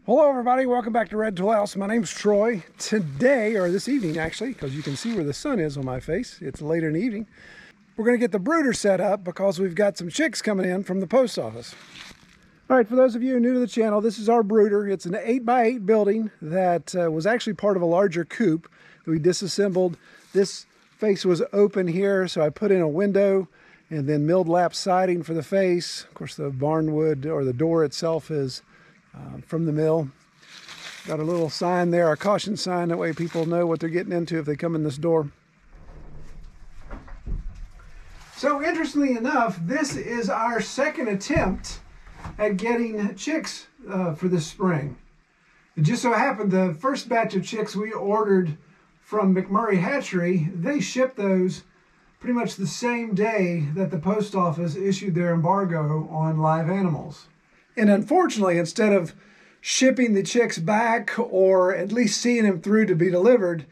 Hello everybody, welcome back to Red Tool House. My name's Troy. Today, or this evening actually, because you can see where the sun is on my face, it's later in the evening, we're going to get the brooder set up because we've got some chicks coming in from the post office. All right, for those of you new to the channel, this is our brooder. It's an 8x8 building that was actually part of a larger coop that we disassembled. This face was open here, so I put in a window and then milled lap siding for the face. Of course, the barn wood or the door itself is from the mill. Got a little sign there, a caution sign, that way people know what they're getting into if they come in this door. So interestingly enough, this is our second attempt at getting chicks for this spring. It just so happened the first batch of chicks we ordered from McMurray Hatchery, they shipped those pretty much the same day that the post office issued their embargo on live animals. And unfortunately, instead of shipping the chicks back or at least seeing them through to be delivered,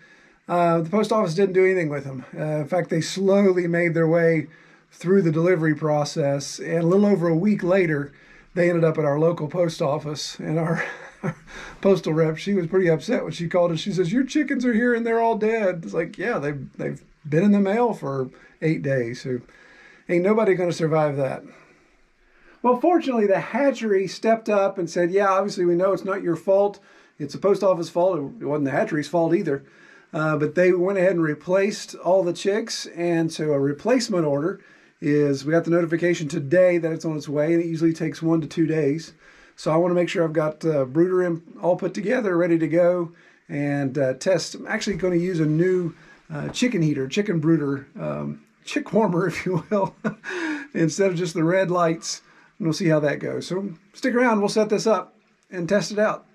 the post office didn't do anything with them. In fact, they slowly made their way through the delivery process. And a little over a week later, they ended up at our local post office. And our postal rep, she was pretty upset when she called us. She says, "Your chickens are here and they're all dead." It's like, yeah, they've been in the mail for 8 days. So ain't nobody going to survive that. Well, fortunately, the hatchery stepped up and said, yeah, obviously we know it's not your fault. It's the post office fault. It wasn't the hatchery's fault either. But they went ahead and replaced all the chicks. And so a replacement order is, we got the notification today that it's on its way, and it usually takes 1 to 2 days. So I want to make sure I've got brooder all put together, ready to go and test. I'm actually going to use a new chicken heater, chicken brooder, chick warmer, if you will, instead of just the red lights. And we'll see how that goes. So stick around, we'll set this up and test it out.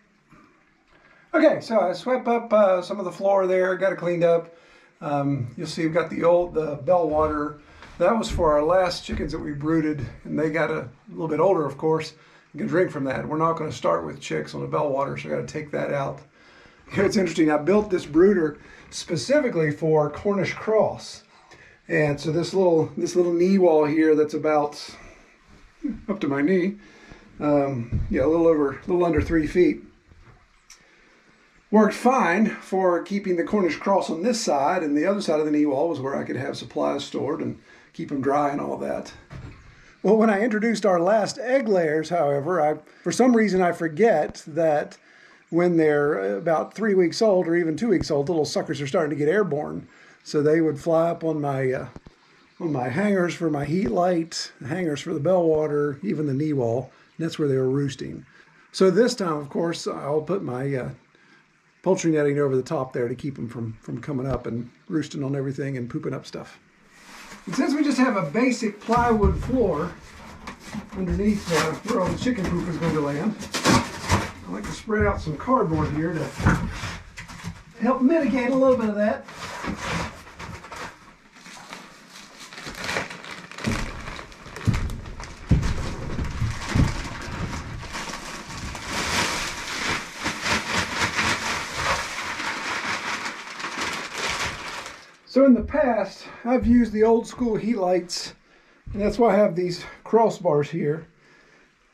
Okay, so I swept up some of the floor there, got it cleaned up. You'll see we've got the bell water. That was for our last chickens that we brooded, and they got a little bit older, of course. You can drink from that. We're not going to start with chicks on the bell water, so I got to take that out. It's interesting, I built this brooder specifically for Cornish cross. And so this little knee wall here that's about up to my knee, yeah, a little under 3 feet. Worked fine for keeping the Cornish cross on this side, and the other side of the knee wall was where I could have supplies stored and keep them dry and all that. Well, when I introduced our last egg layers, however, for some reason I forget that when they're about 3 weeks old or even 2 weeks old, the little suckers are starting to get airborne. So they would fly up on my hangers for my heat light, hangers for the bell water, even the knee wall. And that's where they were roosting. So this time, of course, I'll put my poultry netting over the top there to keep them from coming up and roosting on everything and pooping up stuff. And since we just have a basic plywood floor underneath where all the chicken poop is going to land, I like to spread out some cardboard here to help mitigate a little bit of that. So in the past, I've used the old school heat lights, and that's why I have these crossbars here.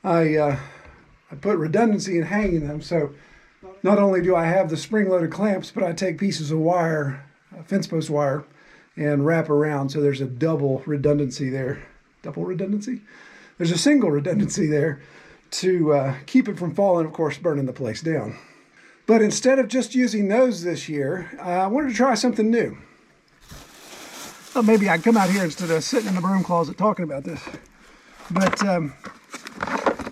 I put redundancy in hanging them, so not only do I have the spring-loaded clamps, but I take pieces of wire, fence post wire, and wrap around, so there's a double redundancy there. Double redundancy? There's a single redundancy there to keep it from falling, of course, burning the place down. But instead of just using those this year, I wanted to try something new. Well, maybe I'd come out here instead of sitting in the broom closet talking about this. But I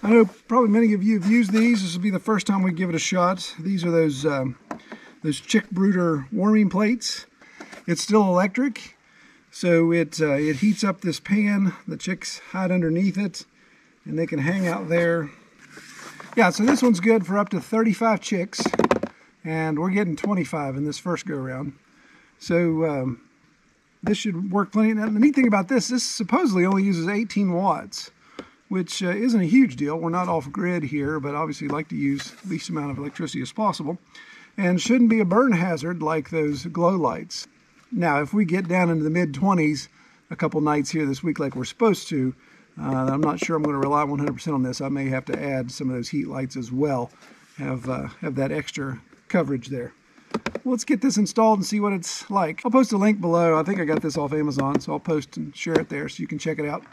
know probably many of you have used these. This will be the first time we give it a shot. These are those chick brooder warming plates. It's still electric, so it heats up this pan. The chicks hide underneath it, and they can hang out there. Yeah, so this one's good for up to 35 chicks, and we're getting 25 in this first go-around. So this should work plenty. Now, the neat thing about this supposedly only uses 18 watts, which isn't a huge deal. We're not off grid here, but obviously like to use the least amount of electricity as possible, and shouldn't be a burn hazard like those glow lights. Now, if we get down into the mid-20s a couple nights here this week like we're supposed to, I'm not sure I'm going to rely 100% on this. I may have to add some of those heat lights as well have that extra coverage there. Well, let's get this installed and see what it's like. I'll post a link below. I think I got this off Amazon, so I'll post and share it there so you can check it out.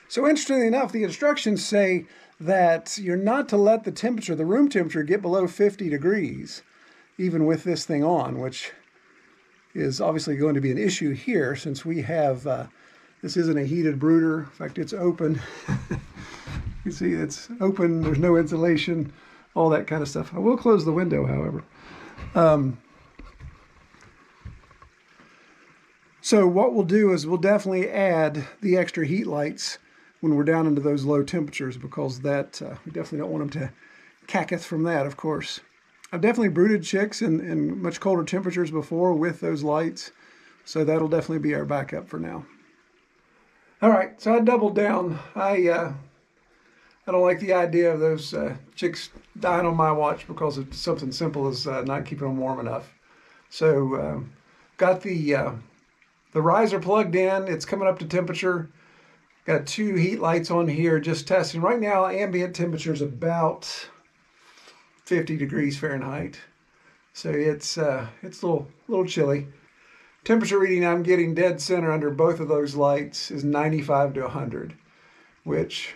So interestingly enough, the instructions say that you're not to let the temperature, the room temperature, get below 50 degrees, even with this thing on, which is obviously going to be an issue here since we have, this isn't a heated brooder. In fact, it's open. You see it's open, there's no insulation, all that kind of stuff. I will close the window, however. So what we'll do is we'll definitely add the extra heat lights when we're down into those low temperatures, because that we definitely don't want them to cacketh from that, of course. I've definitely brooded chicks in much colder temperatures before with those lights, so that'll definitely be our backup for now. All right, so I doubled down. I don't like the idea of those chicks dying on my watch because of something simple as not keeping them warm enough. So got the riser plugged in. It's coming up to temperature. Got 2 heat lights on here, just testing. Right now, ambient temperature is about 50 degrees Fahrenheit. So it's a little chilly. Temperature reading I'm getting dead center under both of those lights is 95 to 100, which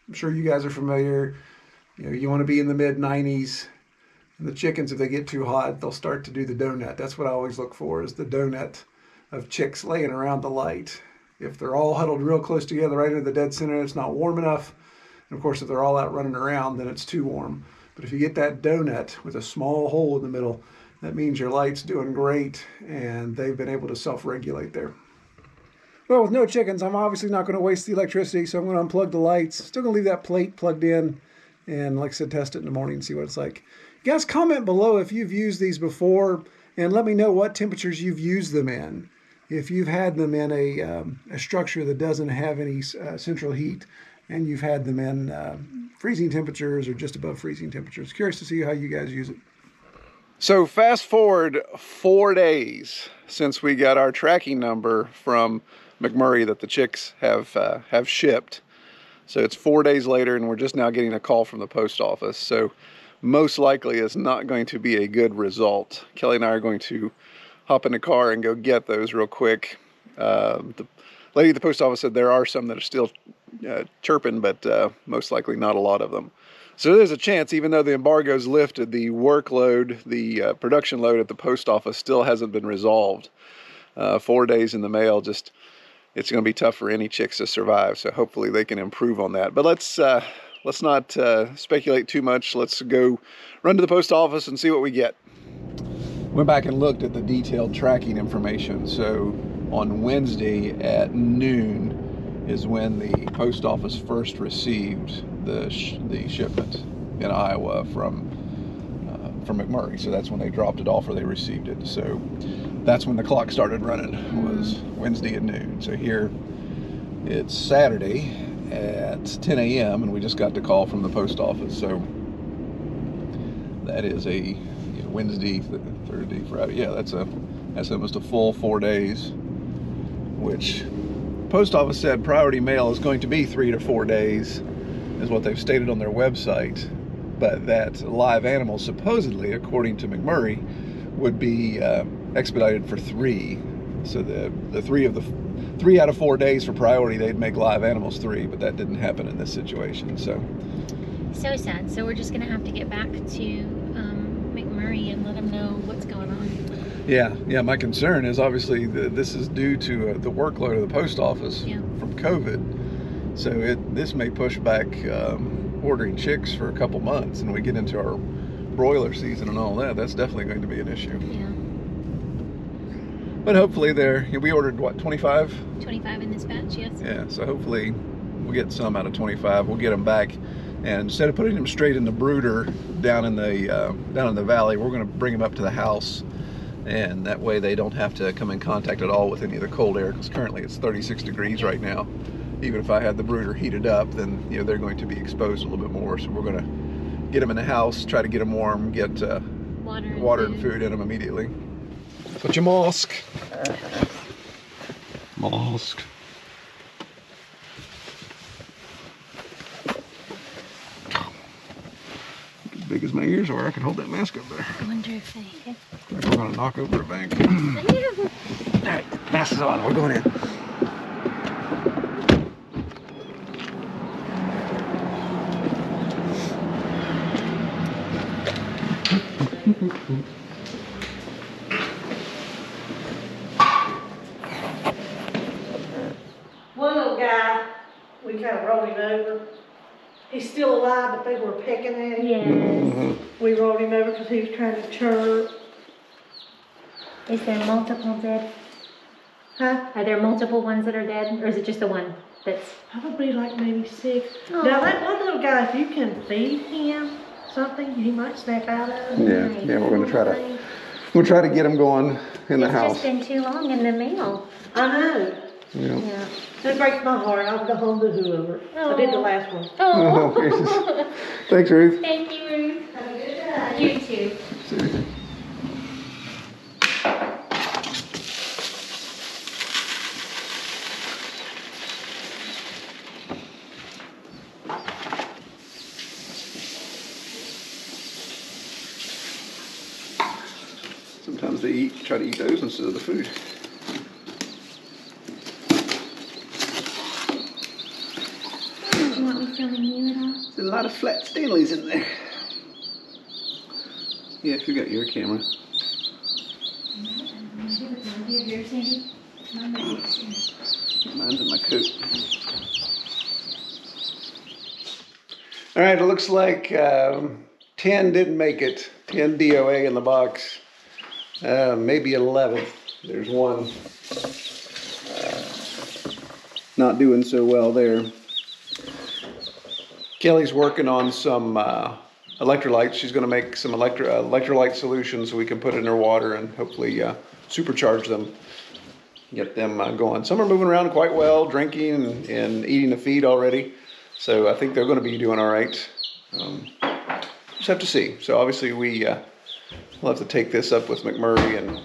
I'm sure you guys are familiar. You know, you want to be in the mid 90s. And the chickens, if they get too hot, they'll start to do the donut. That's what I always look for, is the donut of chicks laying around the light. If they're all huddled real close together right into the dead center, it's not warm enough. And of course, if they're all out running around, then it's too warm. But if you get that donut with a small hole in the middle, that means your light's doing great and they've been able to self-regulate there. Well, with no chickens, I'm obviously not going to waste the electricity, so I'm going to unplug the lights. Still going to leave that plate plugged in and, like I said, test it in the morning and see what it's like. Guys, comment below if you've used these before and let me know what temperatures you've used them in. If you've had them in a structure that doesn't have any central heat, and you've had them in freezing temperatures or just above freezing temperatures. Curious to see how you guys use it. So fast forward 4 days since we got our tracking number from McMurray that the chicks have shipped. So it's 4 days later, and we're just now getting a call from the post office. So most likely it's not going to be a good result. Kelly and I are going to hop in the car and go get those real quick. The lady at the post office said there are some that are still chirping, but most likely not a lot of them. So there's a chance, even though the embargo's lifted, the workload, the production load at the post office still hasn't been resolved. 4 days in the mail, just it's going to be tough for any chicks to survive. So hopefully they can improve on that. But let's not speculate too much. Let's go run to the post office and see what we get. Went back and looked at the detailed tracking information. So on Wednesday at noon is when the post office first received the shipment in Iowa from McMurray. So that's when they dropped it off, or they received it. So that's when the clock started running, was Wednesday at noon. So here it's Saturday at 10 a.m. and we just got the call from the post office. So that is a Wednesday, Thursday, Friday. Yeah, that's almost a full 4 days, which post office said priority mail is going to be 3 to 4 days, is what they've stated on their website. But that live animals, supposedly, according to McMurray, would be expedited for 3. So the 3 out of 4 days for priority, they'd make live animals 3, but that didn't happen in this situation. So sad. So we're just gonna have to get back to McMurray and let them know what's going on. Yeah. My concern is obviously this is due to the workload of the post office from COVID. So this may push back ordering chicks for a couple months, and we get into our broiler season and all that. That's definitely going to be an issue. Yeah. But hopefully we ordered what, 25? 25 in this batch, yes. Yeah. So hopefully we'll get some out of 25. We'll get them back. And instead of putting them straight in the brooder down in the valley, we're going to bring them up to the house and that way they don't have to come in contact at all with any of the cold air, because currently it's 36 degrees right now. Even if I had the brooder heated up, then they're going to be exposed a little bit more. So we're going to get them in the house, try to get them warm, get water and food in them immediately. Put your mask. Mask. As big as my ears are, I can hold that mask up there. I wonder if they... We're going to knock over a bank. Alright, mask is on. We're going in. One little guy, we kind of rolled him over. He's still alive, but they were pecking at him. Yes. We rolled him over because he was trying to chirp. Is there multiple dead? Huh? Are there multiple ones that are dead, or is it just the one that's... Probably like maybe 6. Oh. Now that one little guy, if you can feed him something, he might snap out of it. Yeah, we're gonna try to get them going in the house. It's just been too long in the mail. I know. Yeah. It breaks my heart. I'll go home to whoever. I did the last one. Oh, Oh. Jesus. Thanks, Ruth. Thank you, Ruth. Have a good day. You too. Sometimes they try to eat those instead of the food. Do you want me filming you at all? There's a lot of flat Stanleys in there. Yeah, if you got your camera. Mine's in my coat. All right, it looks like 10 didn't make it. 10 DOA in the box. Maybe 11th. There's one not doing so well there. Kelly's working on some electrolytes. She's going to make some electrolyte solutions so we can put it in her water and hopefully supercharge them, get them going. Some are moving around quite well, drinking and eating the feed already. So I think they're going to be doing all right. Just have to see. So obviously we'll have to take this up with McMurray and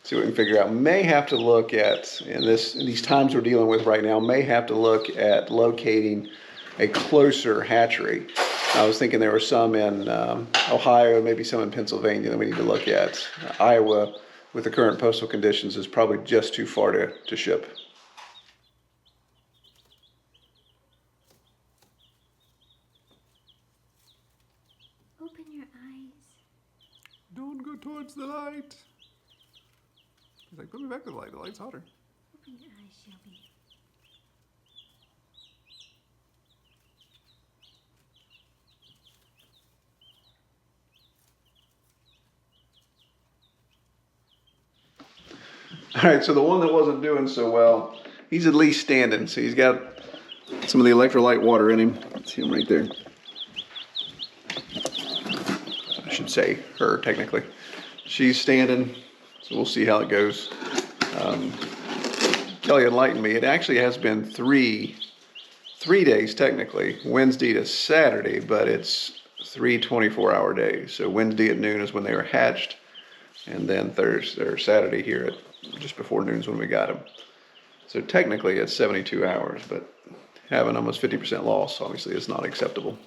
see what we can figure out. May have to look at, in these times we're dealing with right now, may have to look at locating a closer hatchery. I was thinking there were some in Ohio, maybe some in Pennsylvania that we need to look at. Iowa, with the current postal conditions, is probably just too far to ship. Open your eyes. Don't go towards the light. He's like, put me back to the light. The light's hotter. Open your eyes, Shelby. All right, so the one that wasn't doing so well, he's at least standing. So he's got some of the electrolyte water in him. See him right there. I should say her, technically. She's standing, so we'll see how it goes. Kelly enlightened me. It actually has been three days, technically, Wednesday to Saturday, but it's 3 24-hour days. So Wednesday at noon is when they were hatched, and then Thursday or Saturday here at just before noon is when we got them. So technically it's 72 hours, but having almost 50% loss obviously is not acceptable.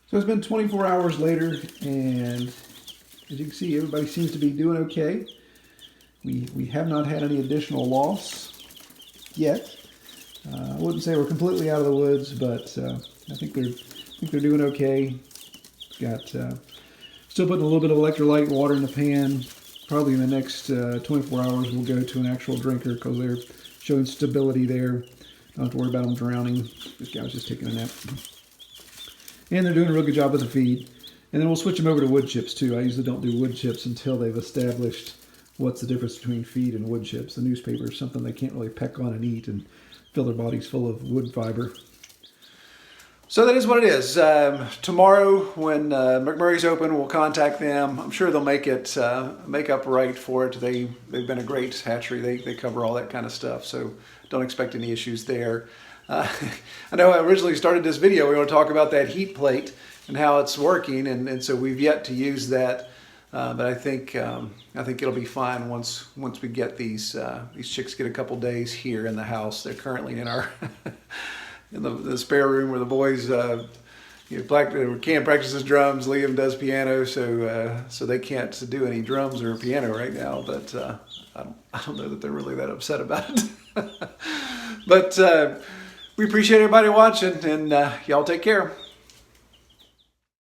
So it's been 24 hours later, and as you can see, everybody seems to be doing okay. We have not had any additional loss yet. I wouldn't say we're completely out of the woods, but I think they're doing okay. Got still putting a little bit of electrolyte water in the pan. Probably in the next 24 hours we'll go to an actual drinker because they're showing stability there. Don't have to worry about them drowning. This guy was just taking a nap. And they're doing a real good job with the feed. And then we'll switch them over to wood chips too. I usually don't do wood chips until they've established what's the difference between feed and wood chips. The newspaper is something they can't really peck on and eat and fill their bodies full of wood fiber. So that is what it is. Tomorrow, when McMurray's open, we'll contact them. I'm sure they'll make up right for it. They've been a great hatchery. They cover all that kind of stuff, so don't expect any issues there. I know I originally started this video. We want to talk about that heat plate and how it's working, and so we've yet to use that. But I think it'll be fine once we get these chicks get a couple days here in the house. They're currently in our in the spare room where the boys Cam practices drums, Liam does piano, so they can't do any drums or piano right now. But I don't know that they're really that upset about it. But we appreciate everybody watching, and y'all take care.